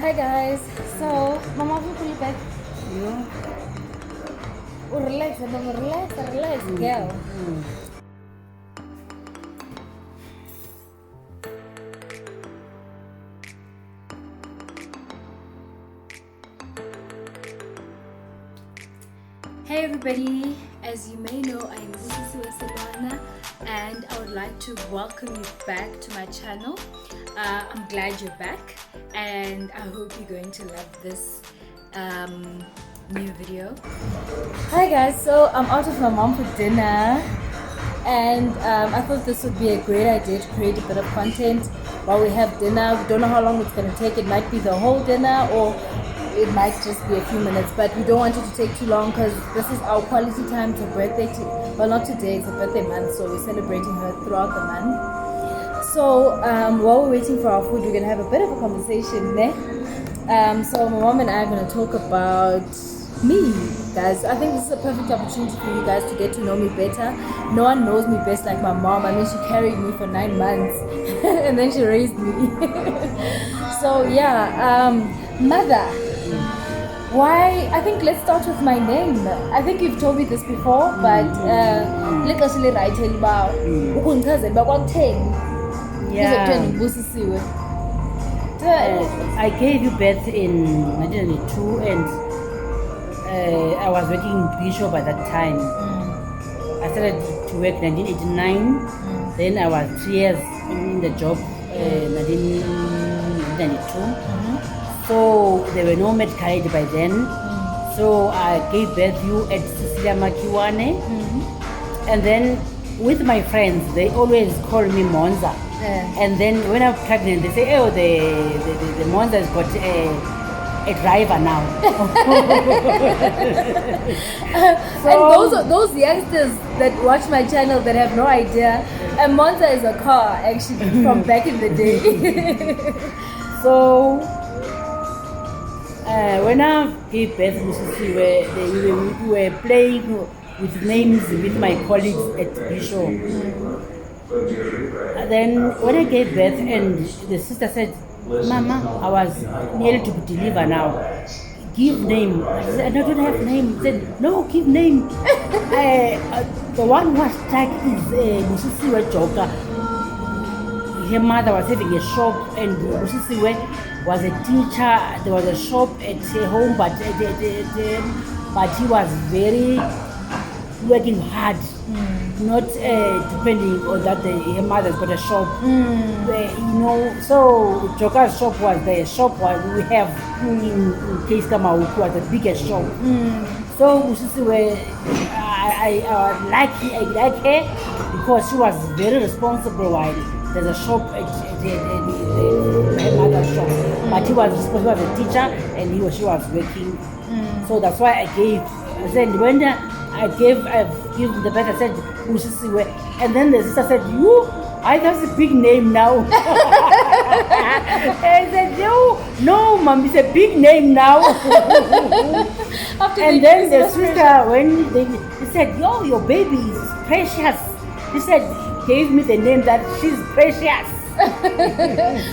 Hi guys. So, Mama, will pull you back. Yeah. Oh, relax, relax, girl. Hey everybody, as you may know, I am Busisiwe Silwana and I would like to welcome you back to my channel. I'm glad you're back and I hope you're going to love this new video. Hi guys, so I'm out with my mom for dinner and I thought this would be a great idea to create a bit of content while we have dinner. We don't know how long it's going to take. It might be the whole dinner or it might just be a few minutes, but we don't want it to take too long because this is our quality time. It's her birthday. Well, not today, it's her birthday month, so we're celebrating her throughout the month. So while we're waiting for our food, we're going to have a bit of a conversation. So my mom and I are going to talk about me, guys. I think this is a perfect opportunity for you guys to get to know me better. No one knows me best like my mom. I mean, she carried me for 9 months and then she raised me. So yeah, mother, why? I think let's start with my name. I think you've told me this before, but let's actually write it about I gave you birth in 1992 and I was working in Bishop at that time. I started to work in 1989. Then I was 3 years in the job in 1992. So there were no medical by then. So I gave birth you at Cecilia Makiwane. And then with my friends, they always call me Monza. And then when I'm pregnant, they say, oh, the Monza has got a driver now. And those youngsters that watch my channel that have no idea, a Monza is a car actually from back in the day. So when I gave birth, we were playing with names with my colleagues at Bishop. Then when I gave birth and the sister said, Mama, I was nearly to deliver now. Give name. I said, I don't have name. He said, no, give name. The one who was stuck is Busisiwe Joka. Her mother was having a shop and Busisiwe was a teacher. There was a shop at her home, but he was very working hard. Not depending on that her mother's got a shop. So Joka's shop was the shop we have in Case Kamauku was the biggest shop. So Busisiwe, I like her because she was very responsible while there's a shop at her mother's shop. But he was responsible as a teacher and she was working. So that's why I said when I give the birth, I said Busisiwe, and then the sister said, that's a big name now. I said, no, mom, it's a big name now. And then the sister, when they said, your baby is precious. He said, gave me the name that she's precious.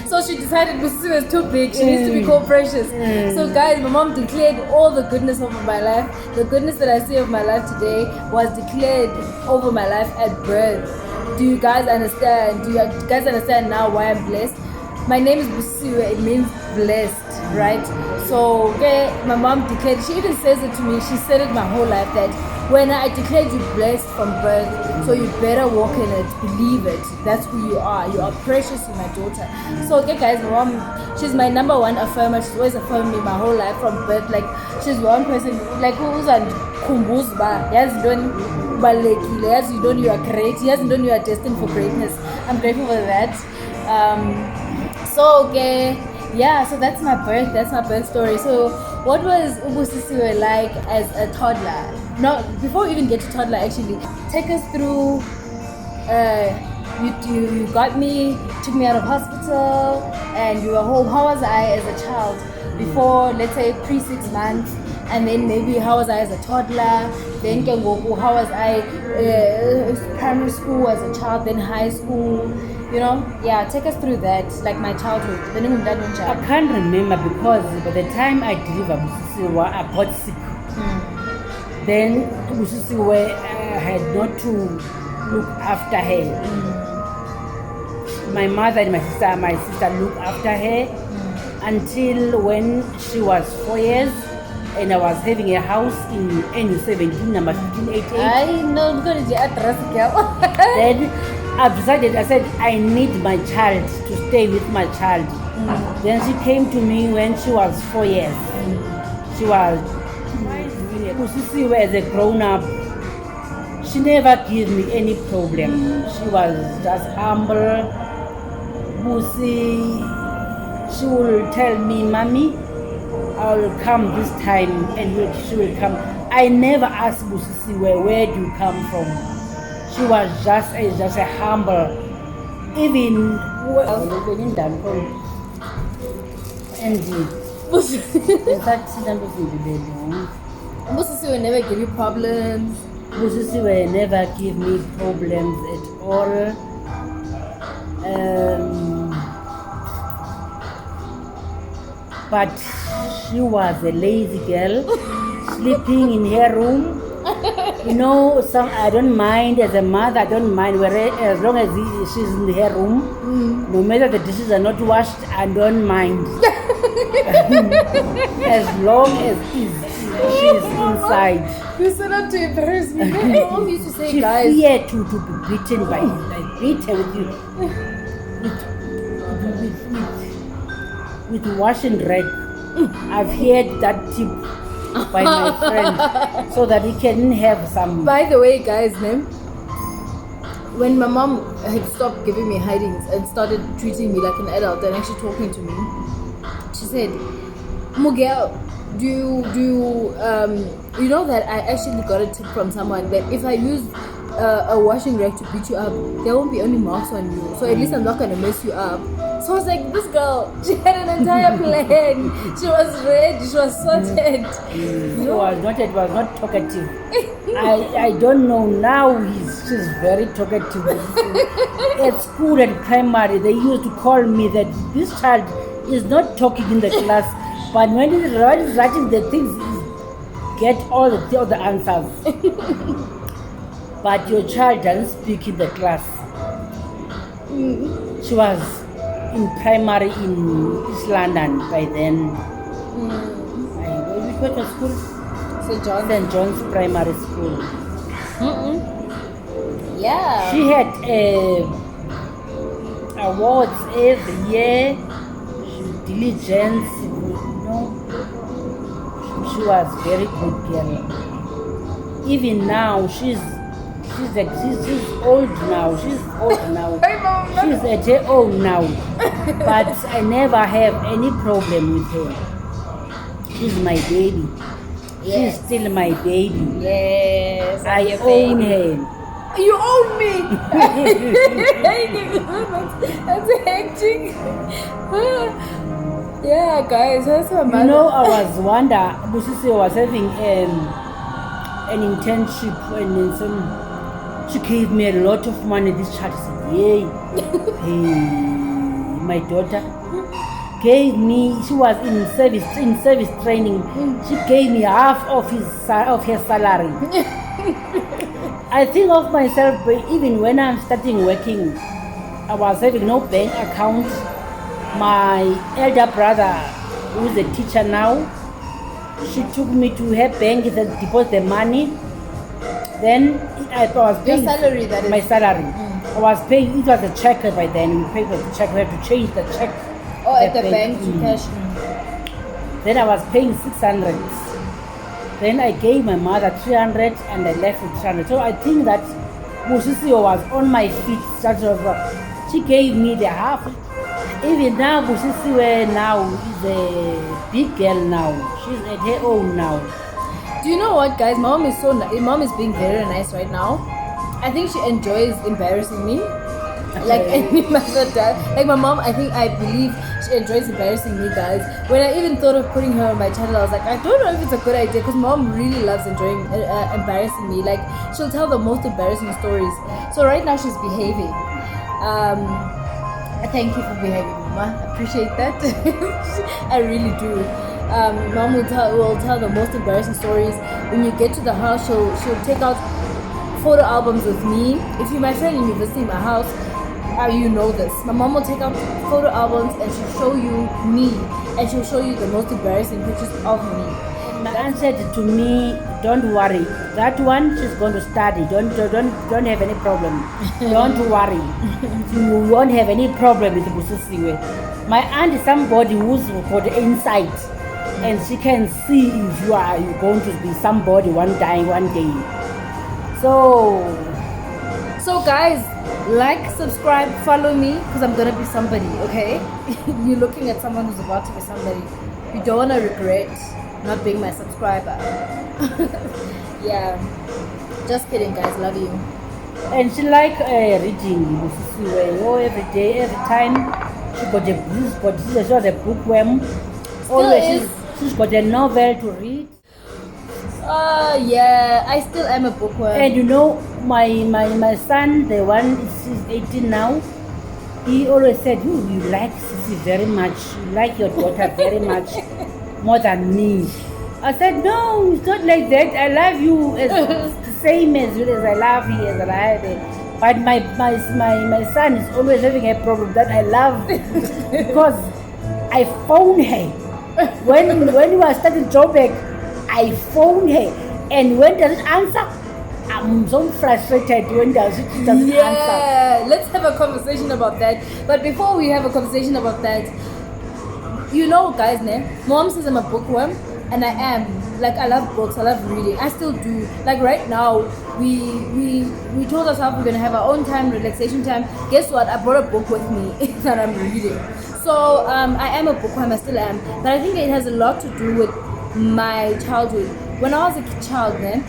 So she decided Busisiwe is too big, she needs to be called Precious. So guys, my mom declared all the goodness over my life. The goodness that I see of my life today was declared over my life at birth. Do you guys understand? Do you guys understand now why I'm blessed? My name is Busisiwe, it means blessed, right? So my mom declared, she even says it to me, she said it my whole life that when I declared you blessed from birth, so you better walk in it, believe it. That's who you are. You are precious, you're my daughter. So guys, my mom, she's my number one affirmer. She's always affirmed me my whole life from birth. Like she's one person, like who's on kumbuzba. Yes, don't balekile. Yes, you don't. You are great. Yes, you don't. You are destined for greatness. I'm grateful for that. So that's my birth. That's my birth story. So what was Busisiwe like as a toddler? No, before we even get to toddler, actually, take us through. You got me, took me out of hospital, and you were home. How was I as a child before, let's say, pre-6 months, and then maybe how was I as a toddler? Then how was I primary school as a child, then high school, You know, yeah, take us through that, like my childhood. I can't remember because by the time I delivered Busisiwe, I got sick. Then Busisiwe had not to look after her. My mother and my sister looked after her until when she was 4 years, and I was having a house in NU17, number 1588. I know because the address, girl. Then I decided, I said, I need my child to stay with my child. Then she came to me when she was 4 years. She was, Busisiwe as a grown up, she never gave me any problem. She was just humble. Busi, she will tell me, Mommy, I will come this time, and she will come. I never asked Busisiwe, where do you come from? She was just a humble. Even Busisiwe never give you problems. Busisiwe never give me problems at all. But she was a lazy girl, sleeping in her room. You know, I don't mind as a mother. I don't mind as long as she's in her room. No matter the dishes are not washed, I don't mind. As long as she's inside. You said that to embarrass me. My mom used to say, She guys. feared to be beaten by beat her with washing rag. I've heard that tip by my friend, so that he can have some. By the way, guys, when my mom had stopped giving me hidings and started treating me like an adult and actually talking to me, she said, Mugel, do you know that I actually got a tip from someone that if I use a washing rag to beat you up, there won't be any marks on you, so at least I'm not gonna mess you up. So I was like, this girl, she had an entire plan. She was ready, she was sorted. She was not talkative. I don't know now. She's very talkative. At school and primary, they used to call me that this child is not talking in the class, but when he's writing the things, get all the answers. But your child doesn't speak in the class. She was in primary in East London by then. Which was school? St. John's Primary School. Yeah. She had awards every year. Diligence, you know. She was very good girl. Even now, she's old now. She's old now. She's at her own now. But I never have any problem with her. She's my baby. Yes. She's still my baby. Yes. I own her. You own me. That's hectic. Yeah, guys, that's her mother. You know, I was wonder. Busisiwe was having an internship and she gave me a lot of money. This child said, yay. Hey, my daughter gave me, she was in service training. She gave me half of her salary. I think of myself, even when I'm starting working, I was having no bank account. My elder brother, who is a teacher now, she took me to her bank and deposit the money. Then I was paying your salary, that is. My salary. I was paying. It was a check by then. We paid for the check. We had to change the check. Oh, at the bank to cash. Then I was paying 600. Then I gave my mother 300 and I left with 300. So I think that Busisiwe was on my feet. She gave me the half. Even now, Busisiwe now is a big girl now. She's at her own now. Do you know what, guys? Mom is Mom is being very nice right now. I think she enjoys embarrassing me, like any mother does. Like my mom, I believe she enjoys embarrassing me, guys. When I even thought of putting her on my channel, I was like, I don't know if it's a good idea because mom really loves embarrassing me. Like she'll tell the most embarrassing stories. So right now she's behaving. Thank you for behaving, Mama. I appreciate that. I really do. Mom will tell the most embarrassing stories. When you get to the house, she'll take out photo albums with me. If you're my friend and you're visiting my house, you know this. My mom will take out photo albums and she'll show you me, and she'll show you the most embarrassing pictures of me. My aunt said to me, "Don't worry. That one she's going to study. Don't have any problem. Don't worry. You won't have any problem with Busisiwe." My aunt is somebody who's got insight, and she can see if you're going to be somebody one day. So guys, like, subscribe, follow me, because I'm gonna be somebody. Okay, you're looking at someone who's about to be somebody. You don't wanna regret not being my subscriber. Yeah, just kidding, guys. Love you. And she like reading Busisiwe. Oh, every day, every time. She got a book, she was a bookworm. Always she's got a novel to read. Yeah, I still am a bookworm. And you know, my son, the one is 18 now, he always said, you like Sissy very much, you like your daughter very much, more than me. I said, no, it's not like that. I love you as the same as I love you, as I have it. But my son is always having a problem that I love because I phone her. When we were starting Joburg, I phone her, and when doesn't answer, I'm so frustrated when doesn't answer. Yeah, let's have a conversation about that. But before we have a conversation about that, you know, guys, Mom says I'm a bookworm, and I am. Like, I love books, I love reading. I still do. Like right now, we told ourselves we're gonna have our own time, relaxation time. Guess what? I brought a book with me that I'm reading. So I am a bookworm, I still am. But I think it has a lot to do with my childhood. When I was a child, I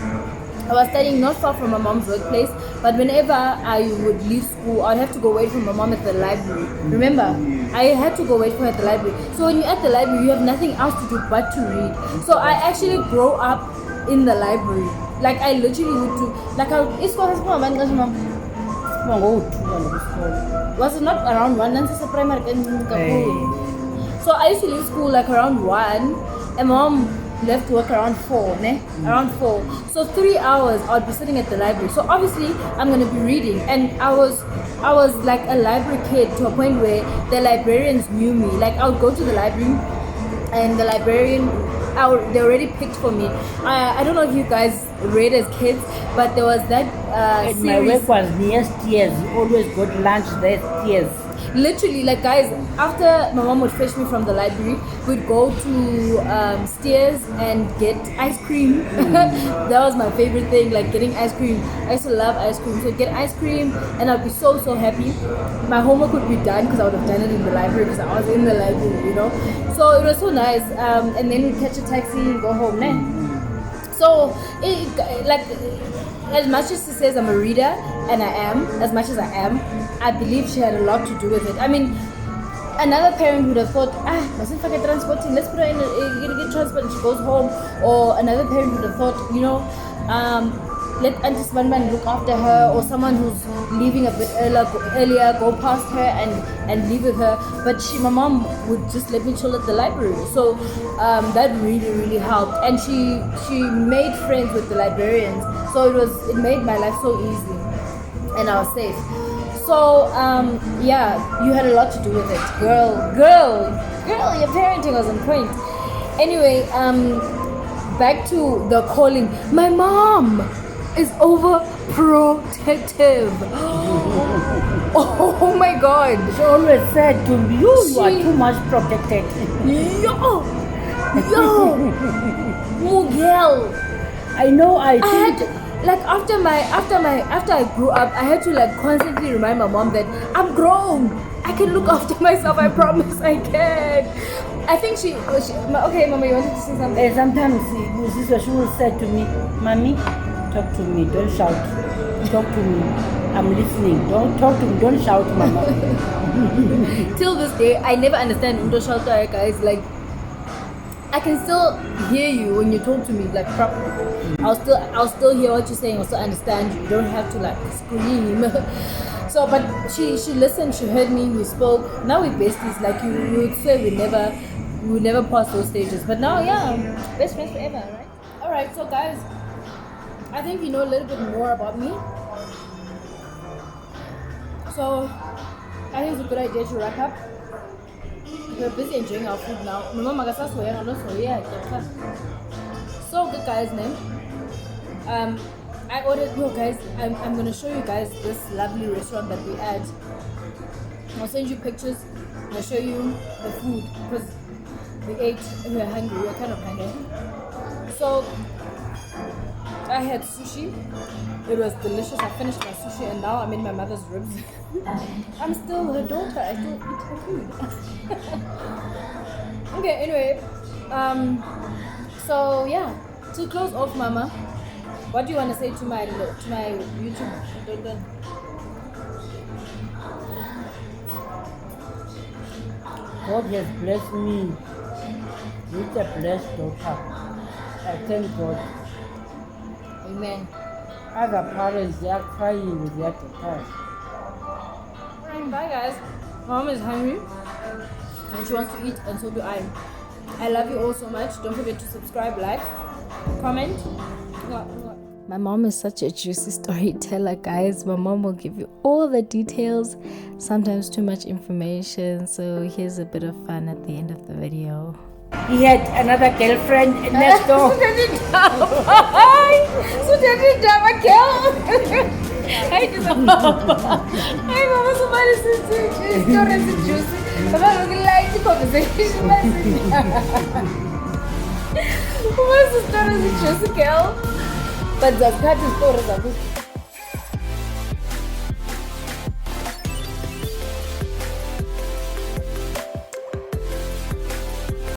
was studying not far from my mom's workplace, but whenever I would leave school, I'd have to go wait for my mom at the library. Remember, I had to go wait for her at the library. So when you're at the library, you have nothing else to do but to read. So I actually grew up in the library. Like, I literally would do, like, was it not around 1? So I used to leave school like around 1, and mom left work around 4, around 4. So 3 hours I would be sitting at the library. So obviously I'm gonna be reading, and I was like a library kid to a point where the librarians knew me. Like, I would go to the library, and the librarian, they already picked for me. I don't know if you guys read as kids, but there was that series. My work was near stairs. You always got lunch there, stairs. Literally, like, guys, after my mom would fetch me from the library, we'd go to stairs and get ice cream. That was my favorite thing, like getting ice cream. I used to love ice cream. So I'd get ice cream and I'd be so happy. My homework would be done because I would have done it in the library because I was in the library, you know. So it was so nice. And then we'd catch a taxi and go home. So like, as much as she says I'm a reader, and I am, as much as I am, I believe she had a lot to do with it. I mean, another parent would have thought, mustn't forget transporting, let's put her in a transport and she goes home. Or another parent would have thought, you know, let Auntie Spanman look after her, or someone who's leaving a bit earlier go past her and leave with her. But my mom would just let me chill at the library. So that really helped. And she made friends with the librarians. So it made my life so easy, and I was safe. So yeah, you had a lot to do with it. Girl, your parenting was on point. Anyway, back to the calling. My mom is overprotective. Oh my god. She always said to me, you are too much protected. Yo, Mugel. I know. I think like after I grew up, I had to like constantly remind my mom that I'm grown. I can look after myself. I promise I can. I think she okay, Mama, you wanted to say something? Sometimes she will say to me, Mommy, talk to me, don't shout. Talk to me. I'm listening. Don't talk to me, don't shout, Mama. Till this day, I never understand Undo shout, guys. Like, I can still hear you when you talk to me, like, properly. I'll still hear what you're saying. I'll still understand you. You don't have to like scream. So, but she listened, she heard me, we spoke. Now we're besties. Like you would say, we never passed those stages. But now, yeah, best friends forever, right? All right, so guys, I think you know a little bit more about me. So, I think it's a good idea to wrap up. We're busy enjoying our food now. So good guys, man. I ordered. No, guys, I'm gonna show you guys this lovely restaurant that we at. I'll send you pictures. I'll show you the food because we ate. We were hungry. We were kind of hungry. So I had sushi. It was delicious. I finished my sushi and now I'm in my mother's ribs. I'm still her daughter. I still eat her food. Okay. Anyway, so yeah. To close off, Mama, what do you want to say to my YouTube? God has blessed me with a blessed daughter. I thank God. Amen. Other parents, they are crying with their daughters. Bye guys. Mom is hungry and she wants to eat, and so do I. I love you all so much. Don't forget to subscribe, like, comment. My mom is such a juicy storyteller, guys. My mom will give you all the details, sometimes too much information. So here's a bit of fun at the end of the video. He had another girlfriend next door. Hi, Mama. Somebody says stories are juicy. Mama really like the conversation. Mama says stories are juicy, girl. But that's not the stories.